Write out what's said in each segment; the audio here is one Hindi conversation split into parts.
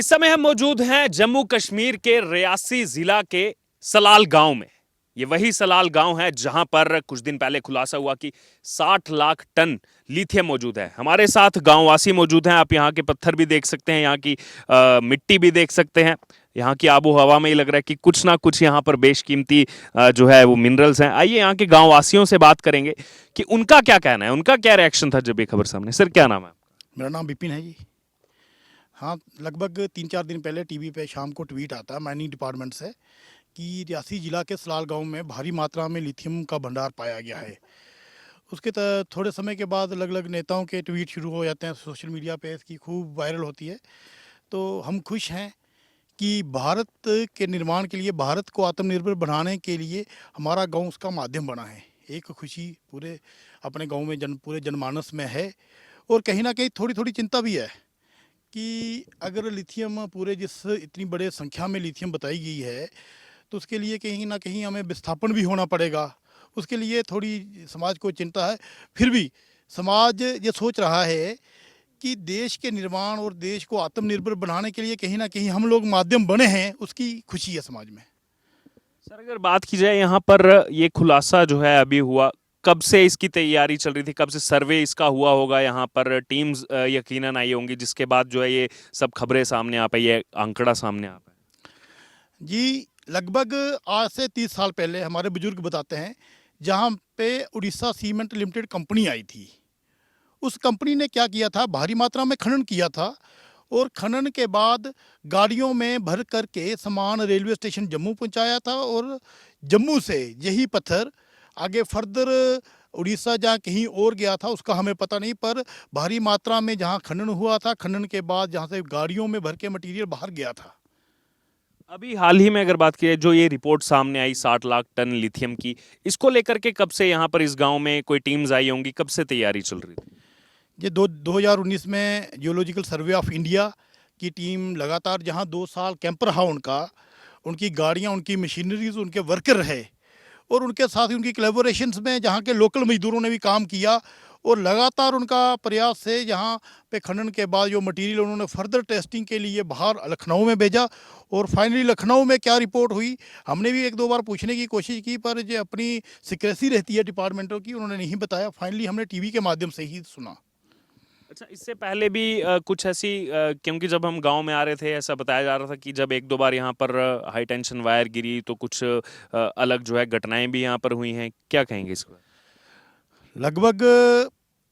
इस समय हम मौजूद हैं जम्मू कश्मीर के रियासी जिला के सलाल गांव में। ये वही सलाल गांव है जहां पर कुछ दिन पहले खुलासा हुआ कि 60 लाख टन लिथियम मौजूद है। हमारे साथ गांववासी मौजूद हैं। आप यहाँ के पत्थर भी देख सकते हैं, यहाँ की मिट्टी भी देख सकते हैं। यहाँ की आबो हवा में ही लग रहा है कि कुछ ना कुछ यहाँ पर बेशकीमती जो है वो मिनरल्स हैं। आइए यहाँ के गांववासियों से बात करेंगे कि उनका क्या कहना है, उनका क्या रिएक्शन था जब ये खबर सामने। सर, क्या नाम है? मेरा नाम विपिन है जी। हाँ, लगभग 3-4 दिन पहले टीवी पे शाम को ट्वीट आता है माइनिंग डिपार्टमेंट से कि रियासी जिला के सलाल गांव में भारी मात्रा में लिथियम का भंडार पाया गया है। उसके थोड़े समय के बाद अलग अलग नेताओं के ट्वीट शुरू हो जाते हैं सोशल मीडिया पे, इसकी खूब वायरल होती है। तो हम खुश हैं कि भारत के निर्माण के लिए, भारत को आत्मनिर्भर बनाने के लिए हमारा गांव उसका माध्यम बना है। एक खुशी पूरे अपने गांव में पूरे जनमानस में है। और कहीं ना कहीं थोड़ी थोड़ी चिंता भी है कि अगर लिथियम पूरे जिस इतनी बड़े संख्या में लिथियम बताई गई है, तो उसके लिए कहीं ना कहीं हमें विस्थापन भी होना पड़ेगा। उसके लिए थोड़ी समाज को चिंता है। फिर भी समाज ये सोच रहा है कि देश के निर्माण और देश को आत्मनिर्भर बनाने के लिए कहीं ना कहीं हम लोग माध्यम बने हैं, उसकी खुशी है समाज में। सर, अगर बात की जाए यहाँ पर ये खुलासा जो है अभी हुआ, कब से इसकी तैयारी चल रही थी, कब से सर्वे इसका हुआ होगा, यहाँ पर टीम्स यकीनन आई होंगी जिसके बाद जो है ये सब खबरें सामने आ पाई, ये आंकड़ा सामने आ पाया? जी, लगभग आज से 30 साल पहले हमारे बुजुर्ग बताते हैं, जहाँ पे उड़ीसा सीमेंट लिमिटेड कंपनी आई थी। उस कंपनी ने क्या किया था, भारी मात्रा में खनन किया था और खनन के बाद गाड़ियों में भर करके सामान रेलवे स्टेशन जम्मू पहुंचाया था। और जम्मू से यही पत्थर आगे फर्दर उड़ीसा जहाँ कहीं और गया था उसका हमें पता नहीं, पर भारी मात्रा में जहाँ खनन हुआ था, खनन के बाद जहाँ से गाड़ियों में भर के मटीरियल बाहर गया था। अभी हाल ही में अगर बात की जाए, जो ये रिपोर्ट सामने आई 60 लाख टन लिथियम की, इसको लेकर के कब से यहाँ पर इस गांव में कोई टीम्स आई होंगी, कब से तैयारी चल रही थी? ये 2019 में जियोलॉजिकल सर्वे ऑफ इंडिया की टीम लगातार जहाँ 2 साल कैंप रहा उनका, उनकी गाड़ियाँ, उनकी मशीनरीज, उनके वर्कर रहे और उनके साथ ही उनकी कोलैबोरेशंस में जहाँ के लोकल मजदूरों ने भी काम किया। और लगातार उनका प्रयास से यहाँ पे खनन के बाद जो मटेरियल उन्होंने फर्दर टेस्टिंग के लिए बाहर लखनऊ में भेजा। और फाइनली लखनऊ में क्या रिपोर्ट हुई, हमने भी 1-2 बार पूछने की कोशिश की, पर जो अपनी सिक्रेसी रहती है डिपार्टमेंटों की, उन्होंने नहीं बताया। फाइनली हमने टीवी के माध्यम से ही सुना। अच्छा, इससे पहले भी कुछ ऐसी क्योंकि जब हम गांव में आ रहे थे ऐसा बताया जा रहा था कि जब 1-2 बार यहाँ पर हाई टेंशन वायर गिरी तो कुछ अलग जो है घटनाएं भी यहाँ पर हुई हैं, क्या कहेंगे इस पर? लगभग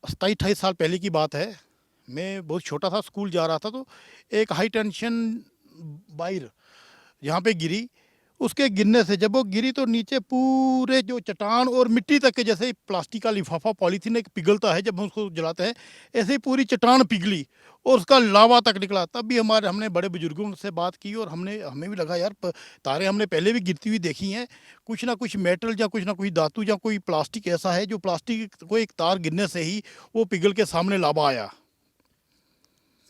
27-28 साल पहले की बात है। मैं बहुत छोटा था, स्कूल जा रहा था, तो एक हाई टेंशन वायर यहाँ पे गिरी। उसके गिरने से जब वो गिरी तो नीचे पूरे जो चट्टान और मिट्टी तक के, जैसे प्लास्टिक का लिफाफा पॉलीथीन एक पिघलता है जब हम उसको जलाते हैं, ऐसे ही पूरी चट्टान पिघली और उसका लावा तक निकला। तब भी हमने बड़े बुजुर्गों से बात की और हमें भी लगा यार, तारे हमने पहले भी गिरती हुई देखी हैं। कुछ ना कुछ मेटल या कुछ ना कुछ धातु या कोई प्लास्टिक ऐसा है जो प्लास्टिक को एक तार गिरने से ही वो पिघल के सामने लावा आया।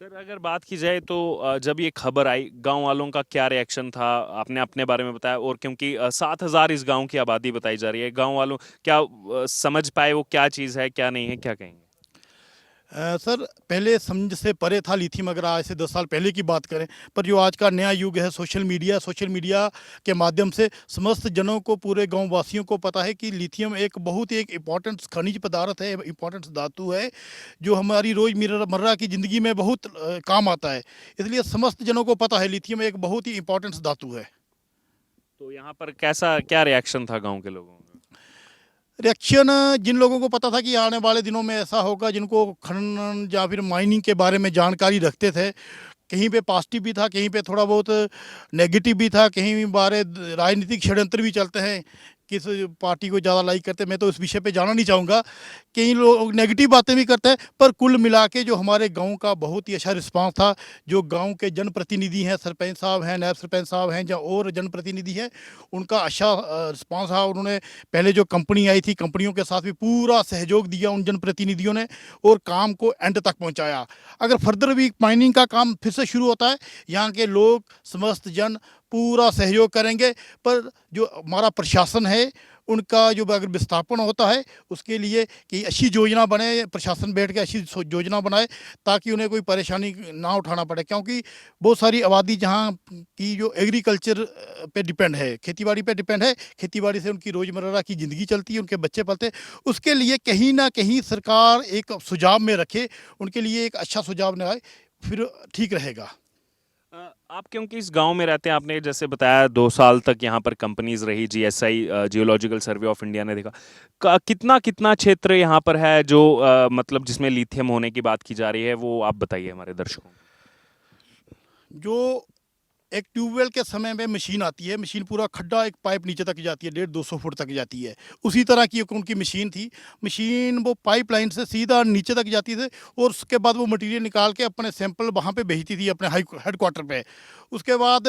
सर, अगर बात की जाए तो जब ये खबर आई गांव वालों का क्या रिएक्शन था? आपने अपने बारे में बताया, और क्योंकि 7,000 इस गांव की आबादी बताई जा रही है, गांव वालों क्या समझ पाए वो क्या चीज़ है, क्या नहीं है, क्या कहेंगे? सर, पहले समझ से परे था लिथियम, अगर आज से 10 साल पहले की बात करें। पर जो आज का नया युग है, सोशल मीडिया के माध्यम से समस्त जनों को, पूरे गांव वासियों को पता है कि लिथियम एक बहुत ही एक इम्पॉर्टेंट खनिज पदार्थ है, इम्पॉर्टेंट धातु है, जो हमारी रोज़मर्रा की ज़िंदगी में बहुत काम आता है। इसलिए समस्त जनों को पता है लिथियम एक बहुत ही इम्पॉर्टेंट धातु है। तो यहाँ पर कैसा क्या रिएक्शन था गांव के लोगों का? रिएक्शन, जिन लोगों को पता था कि आने वाले दिनों में ऐसा होगा, जिनको खनन या फिर माइनिंग के बारे में जानकारी रखते थे, कहीं पे पॉजिटिव भी था, कहीं पे थोड़ा बहुत नेगेटिव भी था, कहीं बारे राजनीतिक षड्यंत्र भी चलते हैं, किस पार्टी को ज़्यादा लाइक करते हैं। मैं तो इस विषय पे जाना नहीं चाहूँगा। कई लोग नेगेटिव बातें भी करते हैं, पर कुल मिला के जो हमारे गांव का बहुत ही अच्छा रिस्पांस था। जो गांव के जनप्रतिनिधि हैं, सरपंच साहब हैं, नायब सरपंच साहब हैं, या और जनप्रतिनिधि हैं, उनका अच्छा रिस्पांस रहा। उन्होंने पहले जो कंपनी आई थी, कंपनियों के साथ भी पूरा सहयोग दिया उन जनप्रतिनिधियों ने और काम को एंड तक पहुँचाया। अगर फर्दर भी माइनिंग का काम फिर से शुरू होता है, यहाँ के लोग, समस्त जन पूरा सहयोग करेंगे। पर जो हमारा प्रशासन है उनका जो अगर विस्थापन होता है उसके लिए कि अच्छी योजना बने, प्रशासन बैठ के अच्छी योजना बनाए ताकि उन्हें कोई परेशानी ना उठाना पड़े, क्योंकि बहुत सारी आबादी जहाँ की जो एग्रीकल्चर पे डिपेंड है, खेतीबाड़ी पे डिपेंड है, खेतीबाड़ी से उनकी रोज़मर्रा की ज़िंदगी चलती है, उनके बच्चे पलते हैं। उसके लिए कहीं ना कहीं सरकार एक सुझाव में रखे, उनके लिए एक अच्छा सुझाव न आए, फिर ठीक रहेगा। आप क्योंकि इस गांव में रहते हैं, आपने जैसे बताया 2 साल तक यहाँ पर कंपनीज रही, GSI geological survey of India ने देखा कितना कितना क्षेत्र यहाँ पर है जो मतलब जिसमें लिथियम होने की बात की जा रही है, वो आप बताइए हमारे दर्शकों को। जो एक ट्यूबवेल के समय में मशीन आती है, मशीन पूरा खड्डा एक पाइप नीचे तक जाती है, 150-200 फुट तक जाती है, उसी तरह की एक उनकी मशीन थी। मशीन वो पाइपलाइन से सीधा नीचे तक जाती थी और उसके बाद वो मटेरियल निकाल के अपने सैंपल वहाँ पे भेजती थी अपने हेडक्वार्टर पे। उसके बाद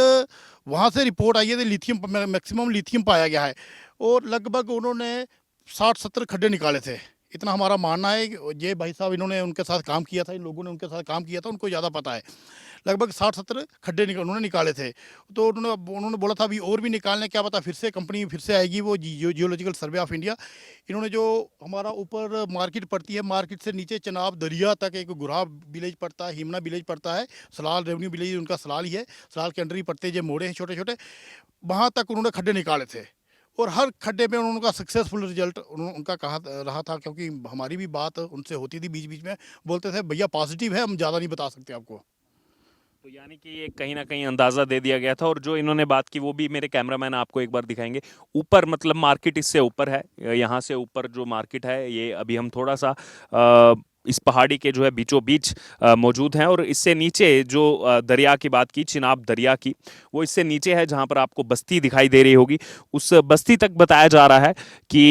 वहाँ से रिपोर्ट आई है कि लिथियम, मैक्सिमम लिथियम पाया गया है और लगभग उन्होंने 60-70 खड्डे निकाले थे, इतना हमारा मानना है। ये भाई साहब इन्होंने उनके साथ काम किया था, इन लोगों ने उनके साथ काम किया था, उनको ज़्यादा पता है। लगभग 60-70 खड्डे उन्होंने निकाले थे। तो उन्होंने बोला था अभी और भी निकालने, क्या पता फिर से कंपनी फिर से आएगी, वो जियोलॉजिकल सर्वे ऑफ इंडिया। इन्होंने जो हमारा ऊपर मार्केट पड़ती है, मार्केट से नीचे चनाब दरिया तक एक गुराह विलेज पड़ता है, हिमना विलेज पड़ता है, सलाल रेवेन्यू विलेज उनका सलाल ही है, सलाल के अंडर ही पड़ते जो मोड़े हैं छोटे छोटे, वहाँ तक उन्होंने खड्डे निकाले थे और हर खड्डे में उनका सक्सेसफुल रिजल्ट उनका कहा रहा था। क्योंकि हमारी भी बात उनसे होती थी बीच बीच में, बोलते थे भैया पॉजिटिव है, हम ज़्यादा नहीं बता सकते आपको। तो यानी कि ये कहीं ना कहीं अंदाजा दे दिया गया था। और जो इन्होंने बात की वो भी मेरे कैमरामैन आपको एक बार दिखाएंगे। ऊपर मतलब मार्केट इससे ऊपर है, यहाँ से ऊपर जो मार्केट है ये अभी हम थोड़ा सा इस पहाड़ी के जो है बीचों बीच मौजूद हैं। और इससे नीचे जो दरिया की बात की, चिनाब दरिया की, वो इससे नीचे है जहाँ पर आपको बस्ती दिखाई दे रही होगी। उस बस्ती तक बताया जा रहा है कि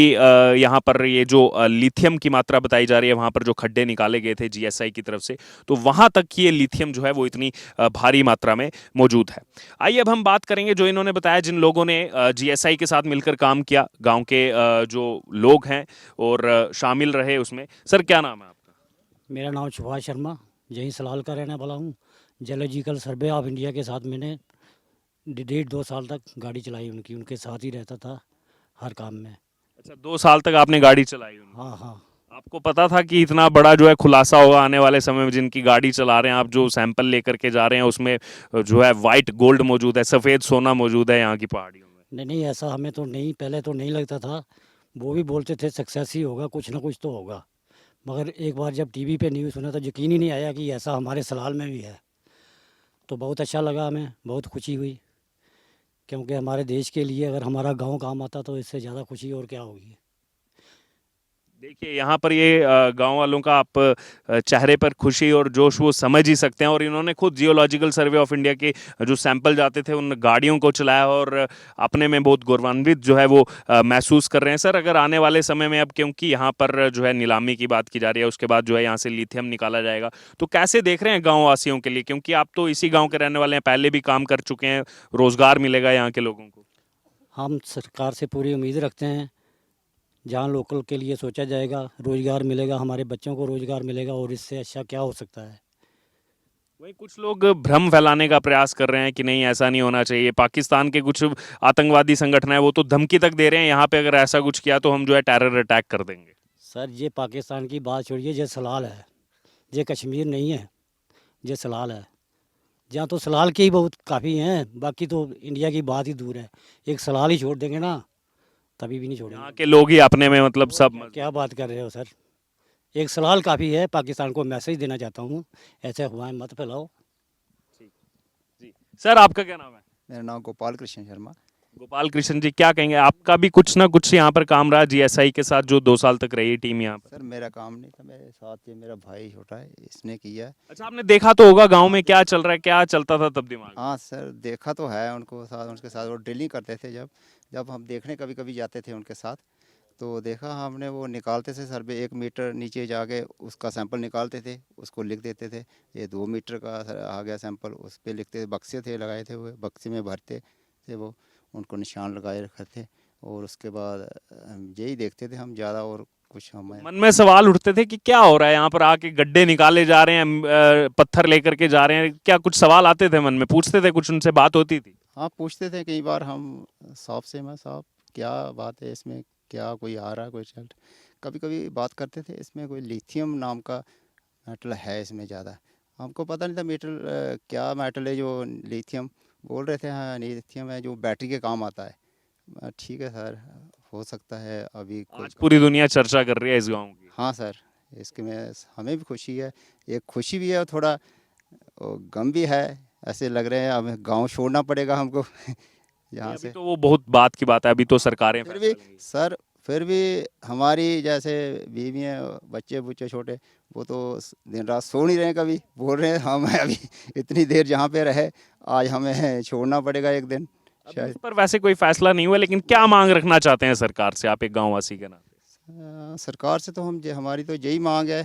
यहाँ पर ये जो लिथियम की मात्रा बताई जा रही है, वहाँ पर जो खड्डे निकाले गए थे जीएसआई की तरफ से, तो वहाँ तक ये लिथियम जो है वो इतनी भारी मात्रा में मौजूद है। आइए अब हम बात करेंगे जो इन्होंने बताया, जिन लोगों ने जीएसआई के साथ मिलकर काम किया, गाँव के जो लोग हैं और शामिल रहे उसमें। सर क्या नाम है आपका? मेरा नाम सुभाष शर्मा, यहीं सलाल का रहने वाला हूँ। जियोलॉजिकल सर्वे ऑफ इंडिया के साथ मैंने 1.5-2 साल तक गाड़ी चलाई, उनके साथ ही रहता था हर काम में। अच्छा, 2 साल तक आपने गाड़ी चलाई उनकी? हाँ हाँ। आपको पता था कि इतना बड़ा जो है खुलासा होगा आने वाले समय में? जिनकी गाड़ी चला रहे हैं आप, जो सैंपल लेकर के जा रहे हैं, उसमें जो है वाइट गोल्ड मौजूद है, सफ़ेद सोना मौजूद है यहाँ की पहाड़ियों में। नहीं नहीं, ऐसा हमें तो नहीं, पहले तो नहीं लगता था। वो भी बोलते थे सक्सेस ही होगा, कुछ ना कुछ तो होगा। मगर एक बार जब टीवी पे न्यूज़ सुना तो यकीन ही नहीं आया कि ऐसा हमारे सलाल में भी है। तो बहुत अच्छा लगा, हमें बहुत खुशी हुई, क्योंकि हमारे देश के लिए अगर हमारा गांव काम आता तो इससे ज़्यादा खुशी और क्या होगी। देखिए यहाँ पर ये गांव वालों का आप चेहरे पर खुशी और जोश वो समझ ही सकते हैं। और इन्होंने खुद जियोलॉजिकल सर्वे ऑफ इंडिया के जो सैंपल जाते थे उन गाड़ियों को चलाया और अपने में बहुत गौरवान्वित जो है वो महसूस कर रहे हैं। सर अगर आने वाले समय में, अब क्योंकि यहाँ पर जो है नीलामी की बात की जा रही है, उसके बाद जो है यहाँ से लिथियम निकाला जाएगा, तो कैसे देख रहे हैं गाँव वासियों के लिए? क्योंकि आप तो इसी गाँव के रहने वाले हैं, पहले भी काम कर चुके हैं, रोज़गार मिलेगा यहाँ के लोगों को? हम सरकार से पूरी उम्मीद रखते हैं, जहाँ लोकल के लिए सोचा जाएगा, रोज़गार मिलेगा, हमारे बच्चों को रोज़गार मिलेगा, और इससे अच्छा क्या हो सकता है। वहीं कुछ लोग भ्रम फैलाने का प्रयास कर रहे हैं कि नहीं ऐसा नहीं होना चाहिए। पाकिस्तान के कुछ आतंकवादी संगठन है वो तो धमकी तक दे रहे हैं, यहाँ पे अगर ऐसा कुछ किया तो हम जो है टेरर अटैक कर देंगे। सर ये पाकिस्तान की बात छोड़िए, ये सलाल है, ये कश्मीर नहीं है, ये सलाल है। जहाँ तो सलाल के ही बहुत काफ़ी हैं, बाकी तो इंडिया की बात ही दूर है। एक सलाल ही छोड़ देंगे ना, तभी भी नहीं यहाँ छोड़ेंगे। के लोग ही अपने में मतलब सब क्या बात कर रहे हो सर, एक सलाल काफ़ी है। पाकिस्तान को मैसेज देना चाहता हूँ, ऐसे अफवाहें मत फैलाओ। जी। सर आपका क्या नाम है? मेरा नाम गोपाल कृष्ण शर्मा। गोपाल कृष्ण जी, क्या कहेंगे? आपका भी कुछ ना कुछ यहाँ पर काम रहा जीएसआई के साथ, जो 2 साल तक रही टीम यहाँ पर? सर मेरा काम नहीं था, मेरे साथ ये मेरा भाई छोटा है, इसने किया है। अच्छा, आपने देखा तो होगा गांव में क्या चल रहा है, क्या चलता था तब दिमाग में? हाँ सर देखा तो है, उनको साथ उनके साथ वो ड्रिलिंग करते थे। जब हम देखने कभी कभी जाते थे उनके साथ, तो देखा हमने, वो निकालते थे सर 1 मीटर नीचे जाके उसका सैंपल निकालते थे, उसको लिख देते थे। ये 2 मीटर का आ गया सैंपल, उस पर लिखते थे, बक्से थे लगाए थे हुए, बक्से में भरते थे वो, उनको निशान लगाए रखे थे। और उसके बाद यही देखते थे हम ज़्यादा, और कुछ हमें मन में सवाल उठते थे कि क्या हो रहा है यहाँ पर, आके गड्ढे निकाले जा रहे हैं, पत्थर लेकर के जा रहे हैं, क्या कुछ सवाल आते थे मन में? पूछते थे, कुछ उनसे बात होती थी? हाँ पूछते थे कई बार हम साहब से, मैं साहब क्या बात है इसमें, क्या कोई आ रहा है कोई चल, कभी कभी बात करते थे इसमें कोई लिथियम नाम का मेटल है इसमें ज़्यादा। हमको पता नहीं था मेटल क्या मेटल है जो लिथियम बोल रहे थे। हाँ लिथियम है जो बैटरी के काम आता है। ठीक है सर, हो सकता है अभी कोई। आज पूरी दुनिया चर्चा कर रही है इस गांव की। हाँ सर, इसके में हमें भी खुशी है, एक खुशी भी है और थोड़ा गम भी है। ऐसे लग रहे हैं अब गांव छोड़ना पड़ेगा हमको यहाँ अभी से। तो वो बहुत बात की बात है, अभी तो सरकारें फिर फैसला भी लेंगी। सर, फिर भी हमारी जैसे बीवियाँ बच्चे बुच्चे छोटे, वो तो दिन रात सो नहीं रहे, कभी बोल रहे हैं हम अभी इतनी देर जहाँ पे रहे, आज हमें छोड़ना पड़ेगा एक दिन अभी शायद। इस पर वैसे कोई फैसला नहीं हुआ, लेकिन क्या मांग रखना चाहते हैं सरकार से आप एक गांववासी के नाते? सरकार से तो हमारी तो यही मांग है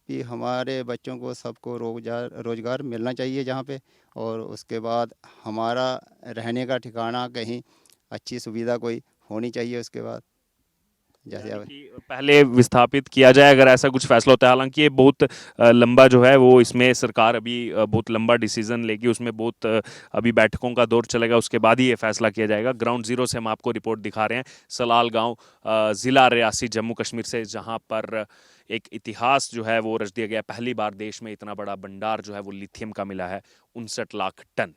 कि हमारे बच्चों को सबको रोज़गार मिलना चाहिए जहाँ पे, और उसके बाद हमारा रहने का ठिकाना कहीं अच्छी सुविधा कोई होनी चाहिए उसके बाद जैसे यानी अब। कि पहले विस्थापित किया जाए अगर ऐसा कुछ फैसला होता है। हालांकि ये बहुत लंबा जो है वो, इसमें सरकार अभी बहुत लंबा डिसीजन लेगी, उसमें बहुत अभी बैठकों का दौर चलेगा, उसके बाद ही ये फैसला किया जाएगा। ग्राउंड जीरो से हम आपको रिपोर्ट दिखा रहे हैं सलाल गांव, ज़िला रियासी, जम्मू कश्मीर से, जहां पर एक इतिहास जो है वो रच दिया गया। पहली बार देश में इतना बड़ा भंडार जो है वो लिथियम का मिला है, 59 लाख टन।